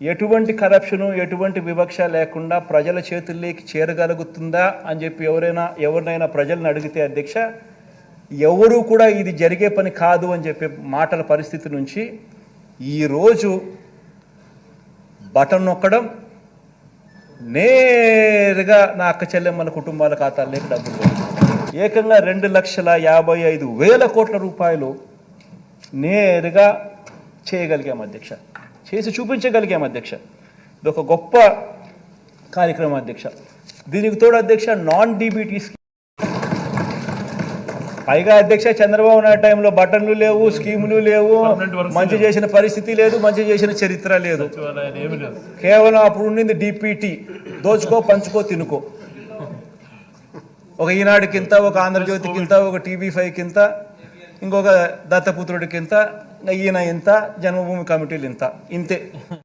ఎటువంటి కరప్షను ఎటువంటి వివక్ష లేకుండా ప్రజల చేతుల్లోకి చేరగలుగుతుందా అని చెప్పి ఎవరినైనా ప్రజలను అడిగితే అధ్యక్ష ఎవరు కూడా ఇది జరిగే పని కాదు అని చెప్పే మాటల పరిస్థితి నుంచి ఈరోజు బటన్ నొక్కడం నేరుగా నా అక్క చెల్లెమ్మల కుటుంబాల ఖాతాల్లోకి డబ్బులు ఏకంగా 2,55,000 కోట్ల రూపాయలు నేరుగా చేయగలిగాం అధ్యక్ష, చేసి చూపించగలిగాం అధ్యక్ష. ఇది ఒక గొప్ప కార్యక్రమం అధ్యక్ష. దీనికి తోడు అధ్యక్ష నాన్ డీబీటీ స్కీమ్, పైగా అధ్యక్ష చంద్రబాబు నాయుడు టైంలో బటన్లు లేవు, స్కీములు లేవు, మంచి చేసిన పరిస్థితి లేదు, మంచి చేసిన చరిత్ర లేదు. కేవలం అప్పుడు ఉండింది డిపిటి, దోచుకో పంచుకో తినుకో. ఒక ఈనాడుకింత, ఒక ఆంధ్రజ్యోతికింత, ఒక TV5కింత, ఇంకొక దత్తపుత్రుడికింత, ఈయన ఇంత, జన్మభూమి కమిటీలు ఇంత, ఇంతే.